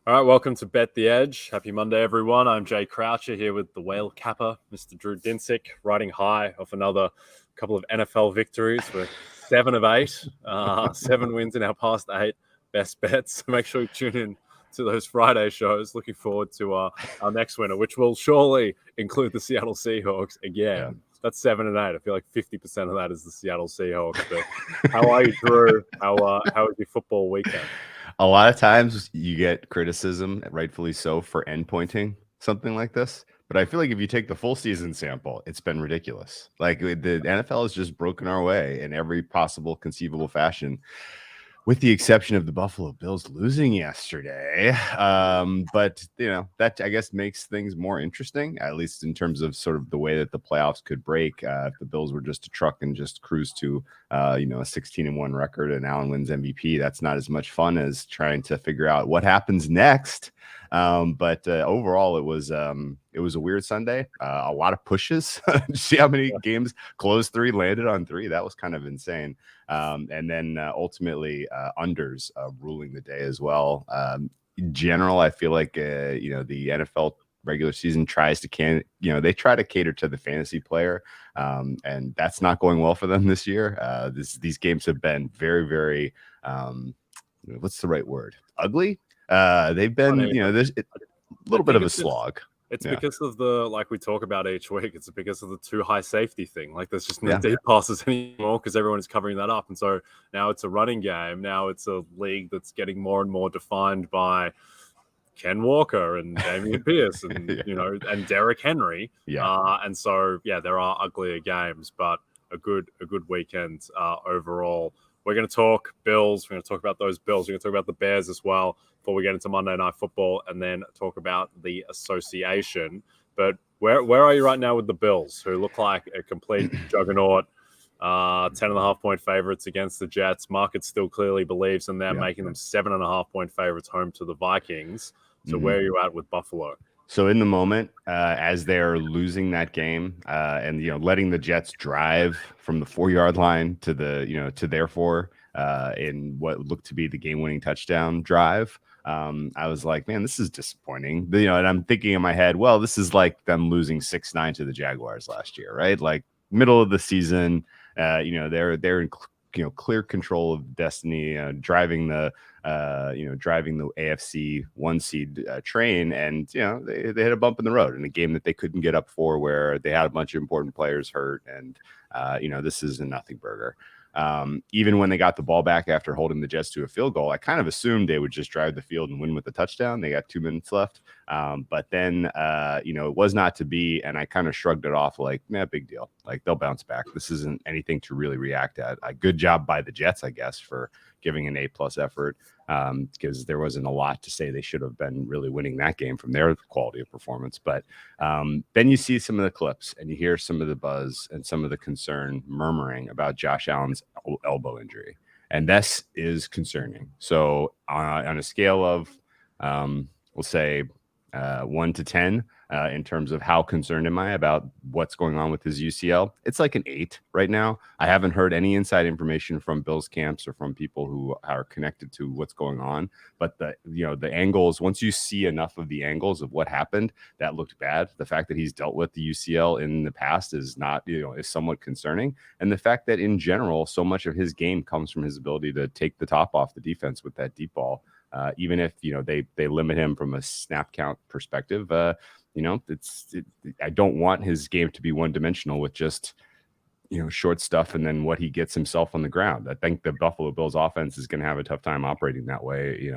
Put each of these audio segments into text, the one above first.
All right, welcome to Bet the Edge. Happy Monday, everyone. I'm Jay Croucher here with the whale capper, Mr. Drew Dinsick, riding high off another couple of NFL victories. We're 7 of 8, 7 wins in our past 8 best bets. So make sure you tune in to those Friday shows. Looking forward to our next winner, which will surely include the Seattle Seahawks again. Yeah. That's 7 and 8. I feel like 50% of that is the Seattle Seahawks. But how are you, Drew? How was your football weekend? A lot of times you get criticism, rightfully so, for endpointing something like this. But I feel like if you take the full season sample, it's been ridiculous. Like the NFL has just broken our way in every possible conceivable fashion, with the exception of the Buffalo Bills losing yesterday. But, that I guess makes things more interesting, at least in terms of sort of the way that the playoffs could break. If the Bills were just a truck and just cruise to, a 16-1 record and Allen wins MVP, that's not as much fun as trying to figure out what happens next. But overall, it was a weird Sunday. A lot of pushes. See how many games closed 3, landed on 3. That was kind of insane. And then ultimately unders ruling the day as well. In general, I feel like the NFL regular season tries to they try to cater to the fantasy player, and that's not going well for them this year. These games have been very, very what's the right word? Ugly. They've been, there's a little bit of a slog. It's because of like we talk about each week, it's because of the too high safety thing. Like there's just no deep passes anymore because everyone is covering that up. And so now it's a running game. Now it's a league that's getting more and more defined by Ken Walker and Damian Pierce and, and Derrick Henry. And so, there are uglier games, but a good weekend overall. We're going to talk Bills. We're going to talk about those Bills. We're going to talk about the Bears as well before we get into Monday Night Football, and then talk about the association. But where are you right now with the Bills, who look like a complete juggernaut, 10.5-point favorites against the Jets? Market still clearly believes in them, making them 7.5-point favorites home to the Vikings. So where are you at with Buffalo? So in the moment, as they're losing that game, and letting the Jets drive from the 4-yard line to the to their 4 in what looked to be the game-winning touchdown drive, I was like, man, this is disappointing. And I'm thinking in my head, well, this is like them losing 6-9 to the Jaguars last year, right? Like middle of the season, they're in clear control of destiny, driving the AFC 1 seed train, and they hit a bump in the road in a game that they couldn't get up for, where they had a bunch of important players hurt, and this is a nothing burger. Even when they got the ball back after holding the Jets to a field goal, I kind of assumed they would just drive the field and win with the touchdown. They got 2 minutes left. But then, it was not to be. And I kind of shrugged it off like, big deal. Like they'll bounce back. This isn't anything to really react at. A good job by the Jets, I guess, for giving an A+ effort, because there wasn't a lot to say they should have been really winning that game from their quality of performance. But then you see some of the clips and you hear some of the buzz and some of the concern murmuring about Josh Allen's elbow injury. And this is concerning. So on a scale of, we'll say 1 to 10, in terms of how concerned am I about what's going on with his UCL, it's like an 8 right now. I haven't heard any inside information from Bills camps or from people who are connected to what's going on. But the angles, once you see enough of the angles of what happened, that looked bad. The fact that he's dealt with the UCL in the past is not, is somewhat concerning. And the fact that in general, so much of his game comes from his ability to take the top off the defense with that deep ball. Even if, they limit him from a snap count perspective, I don't want his game to be one-dimensional with just, short stuff and then what he gets himself on the ground. I think the Buffalo Bills offense is going to have a tough time operating that way,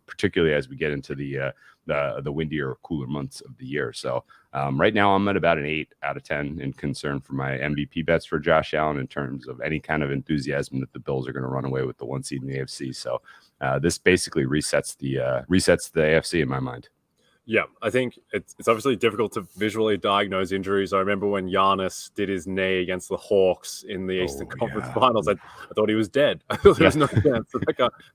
particularly as we get into the windier, cooler months of the year. So right now I'm at about an 8 out of 10 in concern for my MVP bets for Josh Allen in terms of any kind of enthusiasm that the Bills are going to run away with the 1 seed in the AFC. So this basically resets the AFC in my mind. Yeah, I think it's obviously difficult to visually diagnose injuries. I remember when Giannis did his knee against the Hawks in the Eastern Conference Finals. I thought he was dead. I thought there was no chance.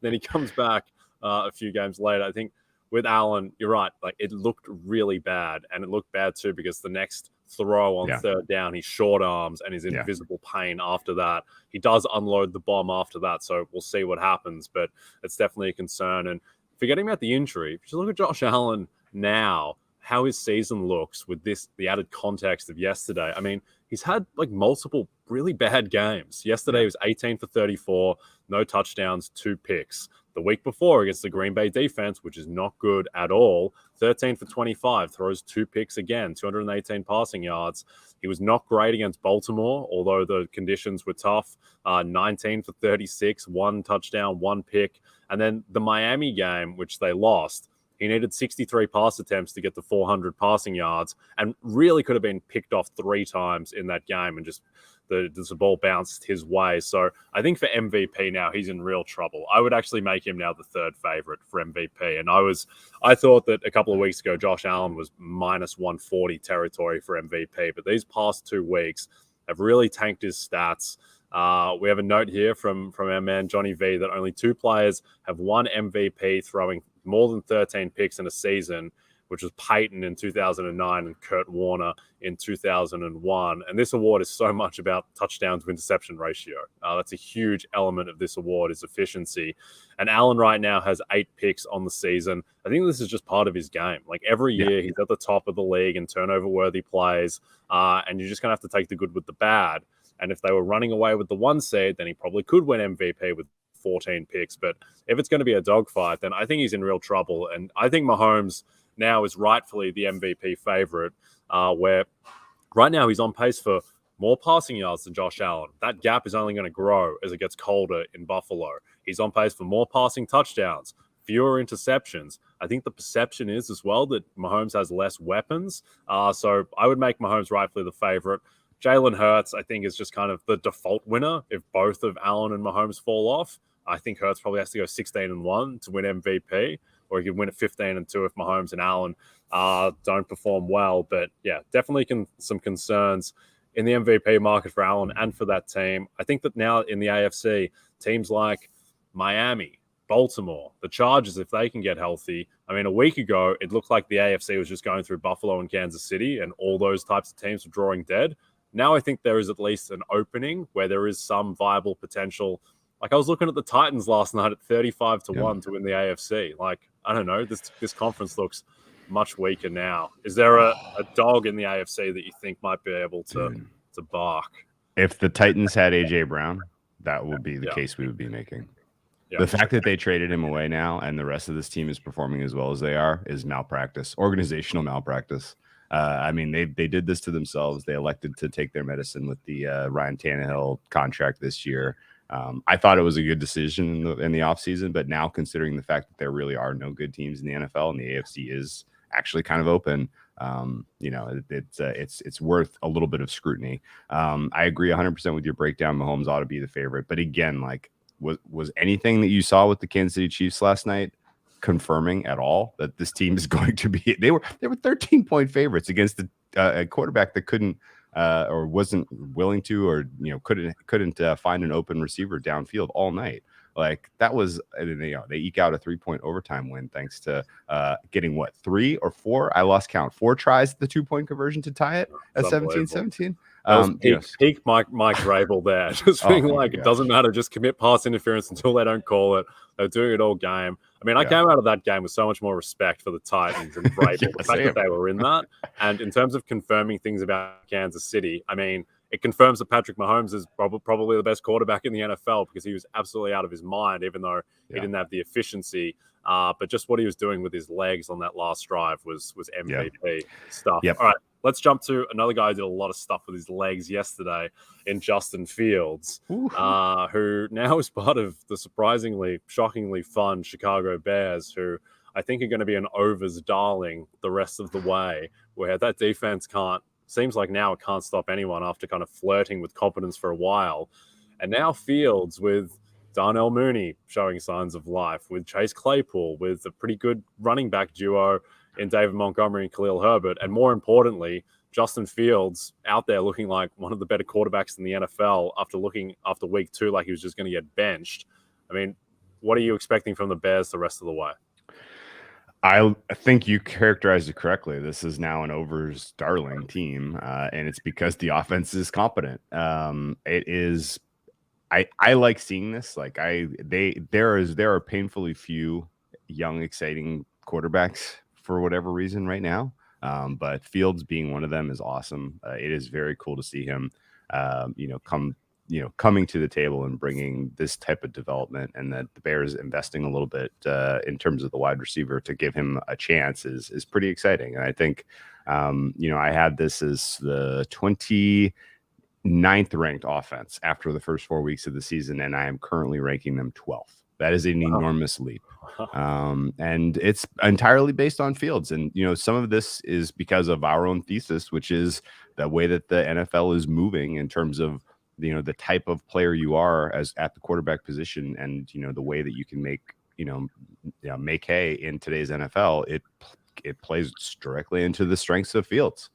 Then he comes back a few games later. I think with Allen, you're right. Like it looked really bad, and it looked bad too because the next throw on third down, he short arms and is in visible pain after that. He does unload the bomb after that, so we'll see what happens. But it's definitely a concern. And forgetting about the injury, just look at Josh Allen now, how his season looks with the added context of yesterday. I mean, he's had like multiple really bad games. Yesterday was 18 for 34, no touchdowns, 2 picks. The week before against the Green Bay defense, which is not good at all, 13 for 25, throws 2 picks again, 218 passing yards. He was not great against Baltimore, although the conditions were tough. 19 for 36, 1 touchdown, 1 pick. And then the Miami game, which they lost, he needed 63 pass attempts to get to 400 passing yards and really could have been picked off 3 times in that game and just the ball bounced his way. So I think for MVP now, he's in real trouble. I would actually make him now the 3rd favorite for MVP. And I thought that a couple of weeks ago, Josh Allen was minus 140 territory for MVP. But these past 2 weeks have really tanked his stats. We have a note here from our man Johnny V that only 2 players have won MVP throwing more than 13 picks in a season, which was Peyton in 2009 and Kurt Warner in 2001. And this award is so much about touchdowns to interception ratio. That's a huge element of this award is efficiency. And Allen right now has 8 picks on the season. I think this is just part of his game. Like every year he's at the top of the league in turnover-worthy plays, and you're just going to have to take the good with the bad. And if they were running away with the 1 seed, then he probably could win MVP with 14 picks. But if it's going to be a dogfight, then I think he's in real trouble. And I think Mahomes now is rightfully the MVP favorite, where right now he's on pace for more passing yards than Josh Allen. That gap is only going to grow as it gets colder in Buffalo. He's on pace for more passing touchdowns, fewer interceptions. I think the perception is as well that Mahomes has less weapons. So I would make Mahomes rightfully the favorite. Jalen Hurts, I think, is just kind of the default winner if both of Allen and Mahomes fall off. I think Hurts probably has to go 16-1 to win MVP, or he could win at 15-2 if Mahomes and Allen don't perform well. But yeah, definitely some concerns in the MVP market for Allen and for that team. I think that now in the AFC, teams like Miami, Baltimore, the Chargers, if they can get healthy. I mean, a week ago, it looked like the AFC was just going through Buffalo and Kansas City, and all those types of teams were drawing dead. Now I think there is at least an opening where there is some viable potential. Like I was looking at the Titans last night at 35-1 to win the AFC. Like, I don't know, this conference looks much weaker now. Is there a dog in the AFC that you think might be able to bark? If the Titans had AJ Brown, that would be the case we would be making. The fact that they traded him away now and the rest of this team is performing as well as they are is malpractice, organizational malpractice. I mean, they did this to themselves. They elected to take their medicine with the Ryan Tannehill contract this year. I thought it was a good decision in the offseason, but now considering the fact that there really are no good teams in the NFL and the AFC is actually kind of open, it's worth a little bit of scrutiny. I agree 100% with your breakdown. Mahomes ought to be the favorite, but again, like was anything that you saw with the Kansas City Chiefs last night confirming at all that this team is going to be? They were 13-point favorites against a quarterback that couldn't or wasn't willing to, or couldn't find an open receiver downfield all night. Like that was, they eke out a 3-point overtime win thanks to getting 3 or 4. I lost count. 4 tries at the 2-point conversion to tie it at 17-17. Peak Mike Vrabel there, just being it doesn't matter, just commit pass interference until they don't call it. They're doing it all game. I mean, I came out of that game with so much more respect for the Titans and Vrabel, the fact that they were in that. And in terms of confirming things about Kansas City, I mean, it confirms that Patrick Mahomes is probably the best quarterback in the NFL because he was absolutely out of his mind, even though he didn't have the efficiency. But just what he was doing with his legs on that last drive was MVP stuff. All right, let's jump to another guy who did a lot of stuff with his legs yesterday in Justin Fields, who now is part of the surprisingly, shockingly fun Chicago Bears, who I think are going to be an overs darling the rest of the way, where that defense seems like now it can't stop anyone after kind of flirting with competence for a while. And now Fields with Darnell Mooney showing signs of life, with Chase Claypool, with a pretty good running back duo in David Montgomery and Khalil Herbert. And more importantly, Justin Fields out there looking like one of the better quarterbacks in the NFL after week 2 like he was just going to get benched. I mean, what are you expecting from the Bears the rest of the way? I think you characterized it correctly. This is now an overs darling team, and it's because the offense is competent. It is. I like seeing this. Like there are painfully few young, exciting quarterbacks for whatever reason right now. But Fields being one of them is awesome. It is very cool to see him, coming to the table and bringing this type of development, and that the Bears investing a little bit in terms of the wide receiver to give him a chance is pretty exciting. And I think, I had this as the 29th ranked offense after the first 4 weeks of the season, and I am currently ranking them 12th. That is an enormous leap. And it's entirely based on Fields. And, some of this is because of our own thesis, which is the way that the NFL is moving in terms of, the type of player you are as at the quarterback position, and, the way that you can make, make hay in today's NFL. It plays directly into the strengths of Fields.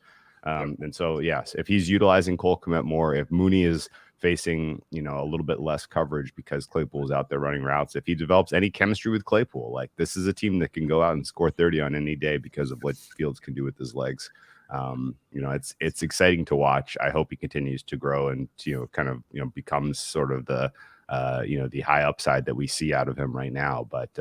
And so, yes, if he's utilizing Cole Kmet more, if Mooney is facing, a little bit less coverage because Claypool is out there running routes, if he develops any chemistry with Claypool, like, this is a team that can go out and score 30 on any day because of what Fields can do with his legs. It's exciting to watch. I hope he continues to grow and, becomes sort of the high upside that we see out of him right now. But,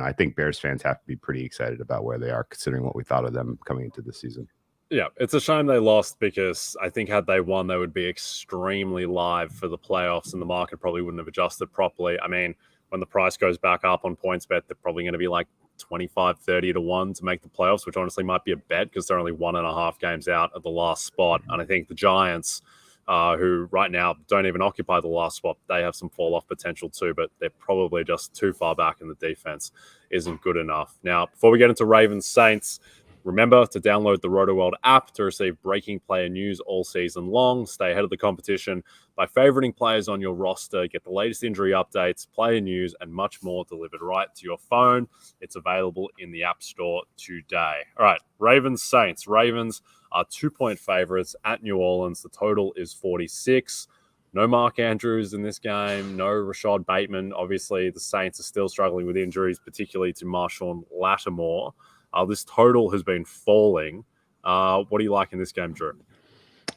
I think Bears fans have to be pretty excited about where they are, considering what we thought of them coming into the season. Yeah, it's a shame they lost, because I think had they won, they would be extremely live for the playoffs, and the market probably wouldn't have adjusted properly. I mean, when the price goes back up on PointsBet, they're probably going to be like 25, 30 to 1 to make the playoffs, which honestly might be a bet because they're only 1.5 games out at the last spot. And I think the Giants, who right now don't even occupy the last spot, they have some fall-off potential too, but they're probably just too far back, and the defense isn't good enough. Now, before we get into Ravens-Saints, remember to download the RotoWorld app to receive breaking player news all season long. Stay ahead of the competition by favoriting players on your roster. Get the latest injury updates, player news, and much more delivered right to your phone. It's available in the App Store today. All right, Ravens-Saints. Ravens are 2-point favorites at New Orleans. The total is 46. No Mark Andrews in this game. No Rashad Bateman. Obviously, the Saints are still struggling with injuries, particularly to Marshawn Lattimore. This total has been falling. What do you like in this game, Drew?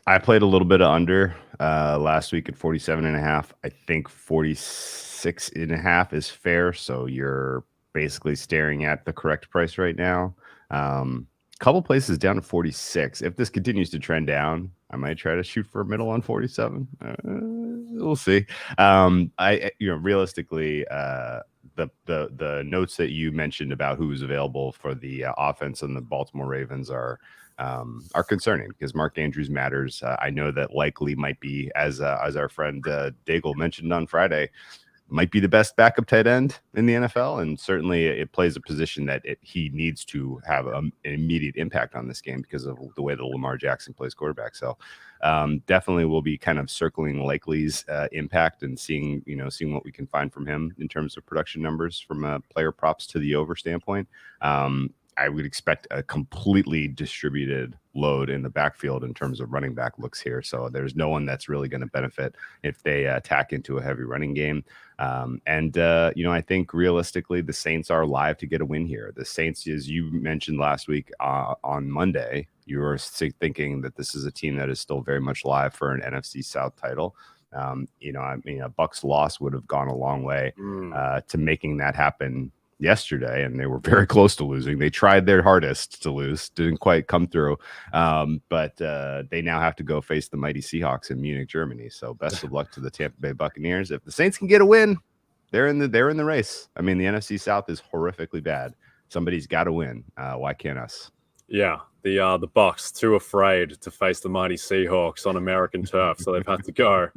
I played a little bit of under last week at 47.5. I think 46.5 is fair. So you're basically staring at the correct price right now. Couple places down to 46. If this continues to trend down, I might try to shoot for a middle on 47. We'll see. Realistically, the notes that you mentioned about who's available for the offense and the Baltimore Ravens are concerning, because Mark Andrews matters. I know that likely might be, as our friend Daigle mentioned on Friday, might be the best backup tight end in the NFL, and certainly it plays a position that he needs to have an immediate impact on this game because of the way that Lamar Jackson plays quarterback. So definitely we'll be kind of circling Likely's impact and seeing what we can find from him in terms of production numbers from a player props to the over standpoint. I would expect a completely distributed load in the backfield in terms of running back looks here. So there's no one that's really going to benefit if they tack into a heavy running game. I think realistically, the Saints are live to get a win here. The Saints, as you mentioned last week on Monday, you were thinking that this is a team that is still very much live for an NFC South title. A Bucks loss would have gone a long way to making that happen yesterday, and they were very close to losing. They tried their hardest to lose, didn't quite come through, but they now have to go face the mighty Seahawks in Munich, Germany. So best of luck to the Tampa Bay Buccaneers. If the Saints can get a win, they're in the race. I mean, the NFC South is horrifically bad. Somebody's got to win. Why can't us? Yeah, the Bucks too afraid to face the mighty Seahawks on American turf, so they've had to go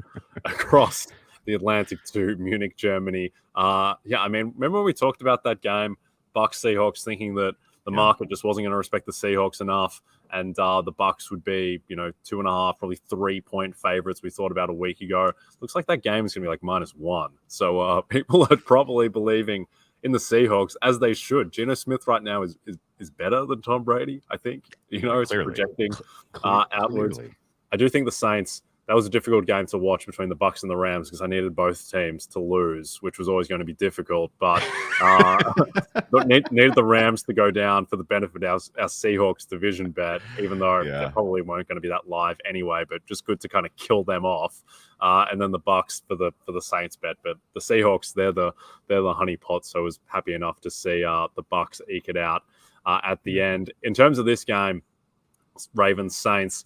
across the Atlantic to Munich, Germany. I mean, remember when we talked about that game, Bucks Seahawks, thinking that the market just wasn't going to respect the Seahawks enough, and the Bucks would be 2.5, probably 3-point favorites. We thought about a week ago. Looks like that game is going to be like -1. So people are probably believing in the Seahawks, as they should. Geno Smith right now is better than Tom Brady, I think. It's projecting outwards. I do think the Saints that was a difficult game to watch between the Bucks and the Rams because I needed both teams to lose, which was always going to be difficult. But needed the Rams to go down for the benefit of our Seahawks division bet, even though they probably weren't going to be that live anyway. But just good to kind of kill them off. And then the Bucks for the Saints bet, but the Seahawks they're the honeypot. So I was happy enough to see the Bucks eke it out at the end. In terms of this game, Ravens Saints,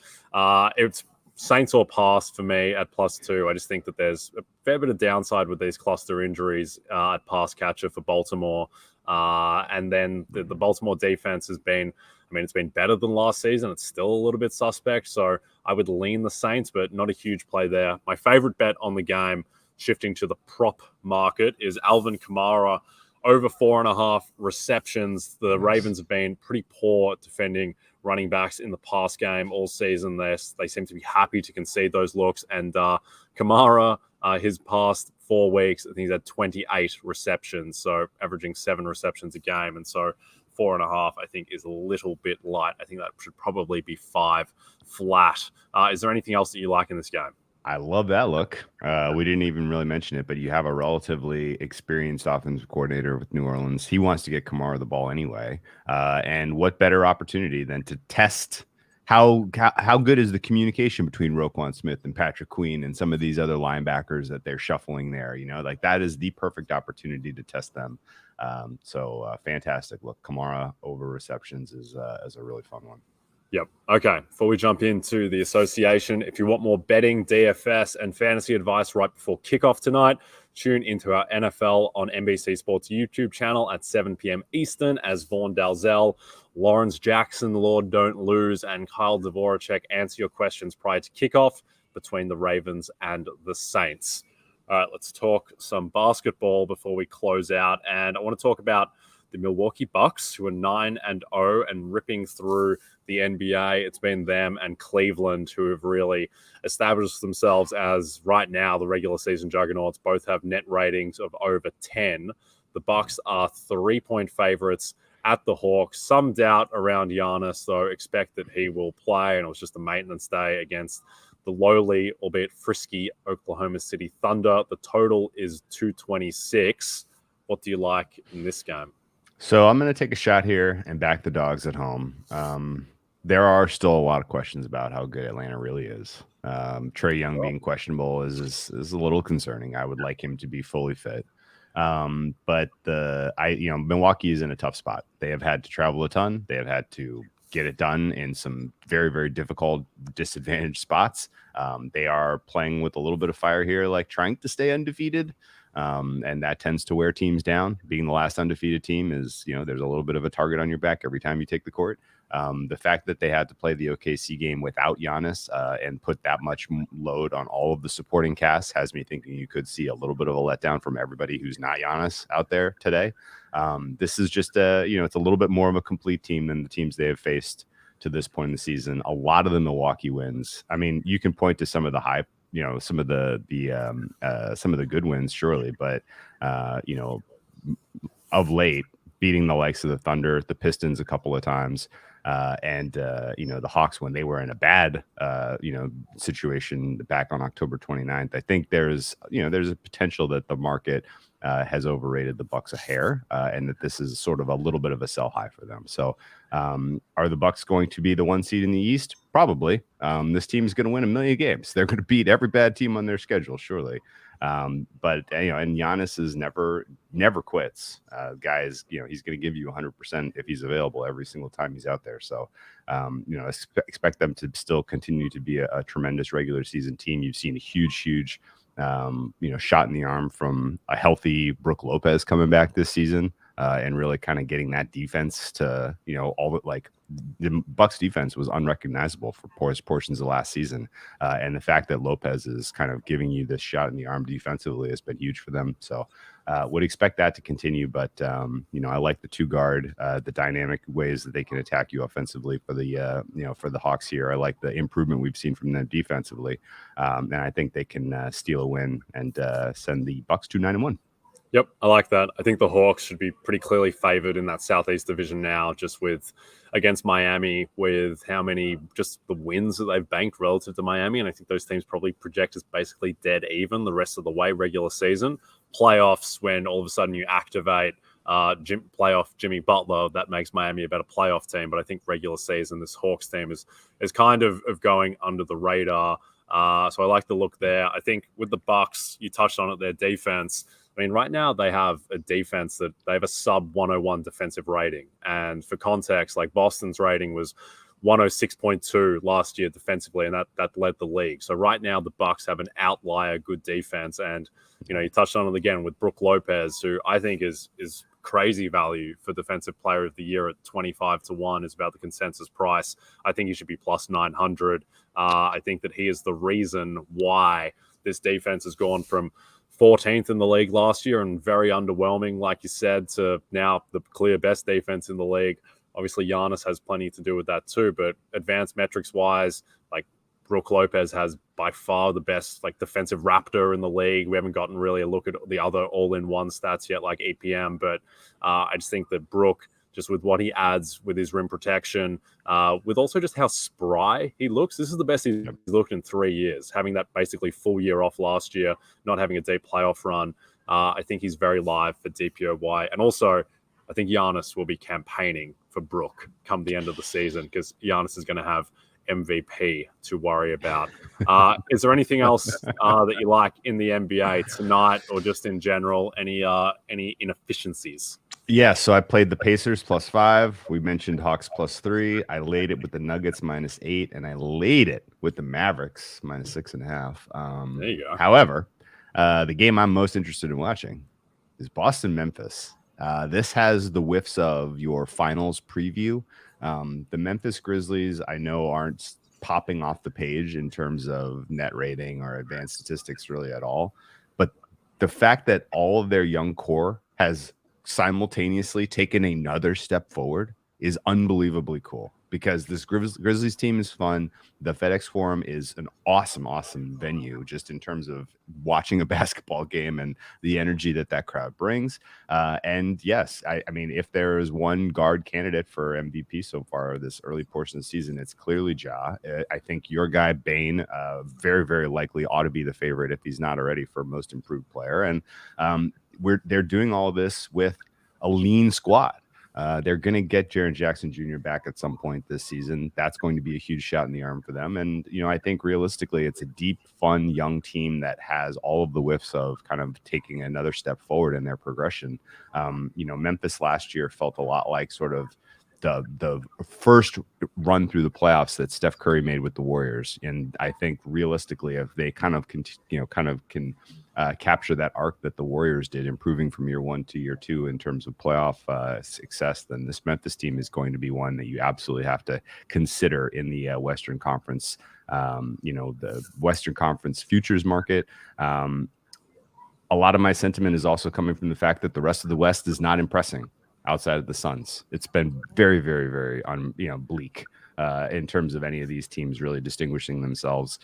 it's Saints or pass for me at +2. I just think that there's a fair bit of downside with these cluster injuries at pass catcher for Baltimore. And then the Baltimore defense has been, it's been better than last season. It's still a little bit suspect. So I would lean the Saints, but not a huge play there. My favorite bet on the game, shifting to the prop market, is Alvin Kamara over 4.5 receptions. The Ravens have been pretty poor defending running backs in the pass game all season. They seem to be happy to concede those looks. And Kamara, his past 4 weeks, I think he's had 28 receptions, so averaging 7 receptions a game. And so 4.5, I think, is a little bit light. I think that should probably be 5 flat. Is there anything else that you like in this game? I love that look. We didn't even really mention it, but you have a relatively experienced offensive coordinator with New Orleans. He wants to get Kamara the ball anyway. And what better opportunity than to test how good is the communication between Roquan Smith and Patrick Queen and some of these other linebackers that they're shuffling there. Like that is the perfect opportunity to test them. So fantastic. Look, Kamara over receptions is a really fun one. Yep. Okay. Before we jump into the association, if you want more betting, DFS, and fantasy advice right before kickoff tonight, tune into our NFL on NBC Sports YouTube channel at 7 p.m. Eastern as Vaughn Dalzell, Lawrence Jackson, Lord Don't Lose, and Kyle Dvoracek answer your questions prior to kickoff between the Ravens and the Saints. All right, let's talk some basketball before we close out. And I want to talk about the Milwaukee Bucks, who are 9-0 and ripping through the NBA. It's been them and Cleveland who have really established themselves as, right now, the regular season juggernauts. Both have net ratings of over 10. The Bucks are 3-point favorites at the Hawks. Some doubt around Giannis, though. Expect that he will play, and it was just a maintenance day against the lowly, albeit frisky, Oklahoma City Thunder. The total is 226. What do you like in this game? So I'm going to take a shot here and back the dogs at home. There are still a lot of questions about how good Atlanta really is. Trae Young being questionable is a little concerning. I would like him to be fully fit. But Milwaukee is in a tough spot. They have had to travel a ton. They have had to get it done in some very, very difficult, disadvantaged spots. They are playing with a little bit of fire here, like trying to stay undefeated. And that tends to wear teams down. Being the last undefeated team is, there's a little bit of a target on your back every time you take the court. The fact that they had to play the OKC game without Giannis and put that much load on all of the supporting cast has me thinking you could see a little bit of a letdown from everybody who's not Giannis out there today. This is just it's a little bit more of a complete team than the teams they have faced to this point in the season. A lot of the Milwaukee wins. I mean, you can point to some of the high, some of the good wins, surely, but of late, beating the likes of the Thunder, the Pistons a couple of times, and the Hawks when they were in a bad situation back on October 29th. I think there's a potential that the market has overrated the Bucks a hair, and that this is sort of a little bit of a sell high for them. So are the Bucks going to be the 1 seed in the East? Probably. This team is going to win 1 million games. They're going to beat every bad team on their schedule, surely. But and Giannis is never quits. Guys, he's going to give you 100% if he's available every single time he's out there. So expect them to still continue to be a tremendous regular season team. You've seen a huge shot in the arm from a healthy Brook Lopez coming back this season, and really kind of getting that defense to, the Bucks defense was unrecognizable for portions of last season. And the fact that Lopez is kind of giving you this shot in the arm defensively has been huge for them. So would expect that to continue. But, I like the 2-guard, the dynamic ways that they can attack you offensively for the Hawks here. I like the improvement we've seen from them defensively. And I think they can steal a win and send the Bucks to 9-1. Yep, I like that. I think the Hawks should be pretty clearly favored in that Southeast division now, just with against Miami, with how many just the wins that they've banked relative to Miami. And I think those teams probably project as basically dead even the rest of the way, regular season. Playoffs, when all of a sudden you activate playoff Jimmy Butler, that makes Miami a better playoff team. But I think regular season, this Hawks team is kind of going under the radar. So I like the look there. I think with the Bucks, you touched on it, their defense. I mean, right now they have a defense that they have a sub 101 defensive rating. And for context, like Boston's rating was 106.2 last year defensively, and that led the league. So right now the Bucks have an outlier good defense. And, you touched on it again with Brook Lopez, who I think is crazy value for defensive player of the year at 25-1 is about the consensus price. I think he should be plus 900. I think that he is the reason why this defense has gone from 14th in the league last year and very underwhelming, like you said, to now the clear best defense in the league. Obviously, Giannis has plenty to do with that too, but advanced metrics-wise, like Brook Lopez has by far the best defensive raptor in the league. We haven't gotten really a look at the other all-in-one stats yet, like EPM, but I just think that Brook, just with what he adds with his rim protection, with also just how spry he looks. This is the best he's looked in 3 years, having that basically full year off last year, not having a deep playoff run. I think he's very live for DPOY. And also, I think Giannis will be campaigning for Brook come the end of the season because Giannis is going to have MVP to worry about. Is there anything else that you like in the NBA tonight or just in general? Any inefficiencies? Yeah, so I played the Pacers +5. We mentioned Hawks +3. I laid it with the Nuggets -8, and I laid it with the Mavericks -6.5. There you go. However, the game I'm most interested in watching is Boston-Memphis. This has the whiffs of your finals preview. The Memphis Grizzlies, I know, aren't popping off the page in terms of net rating or advanced statistics really at all. But the fact that all of their young core has simultaneously taken another step forward is unbelievably cool because this Grizzlies team is fun. The FedEx Forum is an awesome venue just in terms of watching a basketball game and the energy that crowd brings. And yes, I mean, if there is one guard candidate for MVP so far this early portion of the season, it's clearly Ja. I think your guy Bane very, very likely ought to be the favorite if he's not already for most improved player. And they're doing all of this with a lean squad. They're going to get Jaren Jackson Jr. back at some point this season. That's going to be a huge shot in the arm for them. And, I think realistically, it's a deep, fun, young team that has all of the whiffs of kind of taking another step forward in their progression. Memphis last year felt a lot like sort of the first run through the playoffs that Steph Curry made with the Warriors. And I think realistically, if they kind of can capture that arc that the Warriors did, improving from year 1 to year 2 in terms of playoff success, then this Memphis team is going to be one that you absolutely have to consider in the Western Conference, the Western Conference futures market. A lot of my sentiment is also coming from the fact that the rest of the West is not impressing outside of the Suns. It's been very, very, very bleak in terms of any of these teams really distinguishing themselves.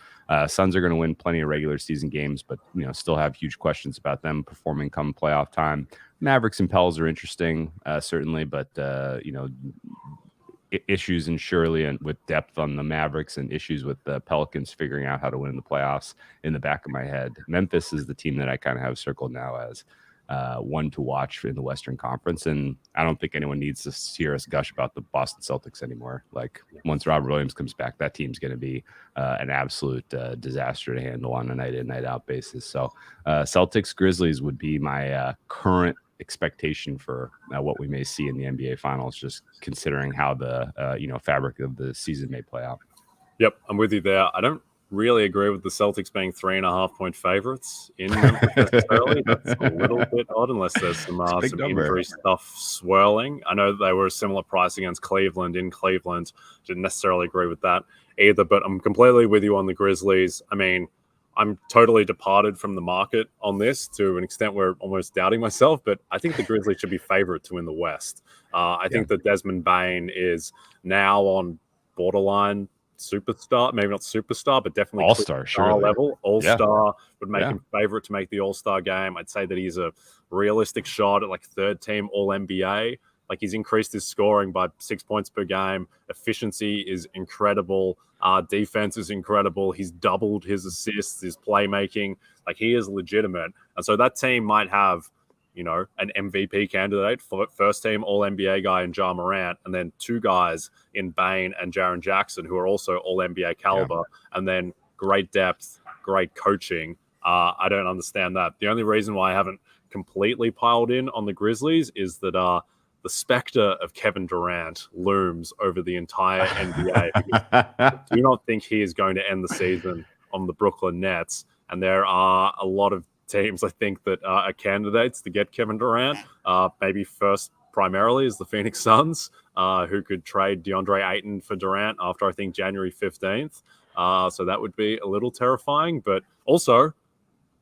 Suns are going to win plenty of regular season games, but still have huge questions about them performing come playoff time. Mavericks and Pels are interesting, certainly, but issues in Shirley and with depth on the Mavericks and issues with the Pelicans figuring out how to win the playoffs in the back of my head. Memphis is the team that I kind of have circled now as one to watch in the Western Conference. And I don't think anyone needs to hear us gush about the Boston Celtics anymore. Like once Robert Williams comes back, that team's going to be an absolute disaster to handle on a night in, night out basis. So Celtics Grizzlies would be my current expectation for what we may see in the NBA finals, just considering how the fabric of the season may play out. Yep, I'm with you there. I don't really agree with the Celtics being 3.5-point favorites in Memphis necessarily. That's a little bit odd unless there's some injury stuff swirling. I know they were a similar price against Cleveland in Cleveland. Didn't necessarily agree with that either, but I'm completely with you on the Grizzlies. I mean, I'm totally departed from the market on this to an extent where I'm almost doubting myself, but I think the Grizzlies should be favorite to win the West. I think that Desmond Bane is now on borderline superstar, maybe not superstar, but definitely all-star, surely. level. All-star would make him favorite to make the All-Star game. I'd say that he's a realistic shot at like third team All-NBA. Like he's increased his scoring by 6 points per game. Efficiency is incredible. Defense is incredible. He's doubled his assists, his playmaking. Like he is legitimate. And so that team might have, you know, an MVP candidate for first team All-NBA guy in Ja Morant, and then two guys in Bane and Jaren Jackson who are also All-NBA caliber, and then great depth, great coaching. I don't understand that. The only reason why I haven't completely piled in on the Grizzlies is that the specter of Kevin Durant looms over the entire NBA. I do not think he is going to end the season on the Brooklyn Nets, and there are a lot of teams, I think, that are candidates to get Kevin Durant. Maybe first primarily is the Phoenix Suns, who could trade DeAndre Ayton for Durant after, I think, January 15th. So that would be a little terrifying. But also,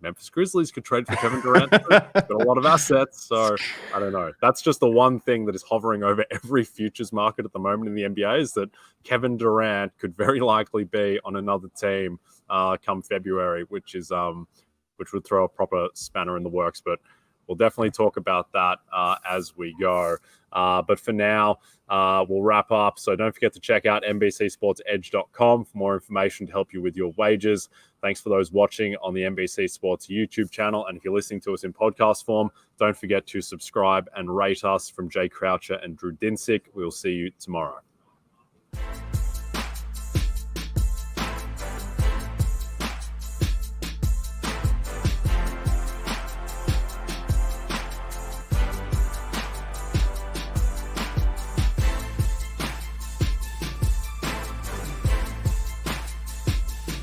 Memphis Grizzlies could trade for Kevin Durant. Got a lot of assets. So I don't know. That's just the one thing that is hovering over every futures market at the moment in the NBA, is that Kevin Durant could very likely be on another team come February, which would throw a proper spanner in the works. But we'll definitely talk about that as we go. But for now, we'll wrap up. So don't forget to check out NBCSportsEdge.com for more information to help you with your wagers. Thanks for those watching on the NBC Sports YouTube channel. And if you're listening to us in podcast form, don't forget to subscribe and rate us. From Jay Croucher and Drew Dinsick, we'll see you tomorrow.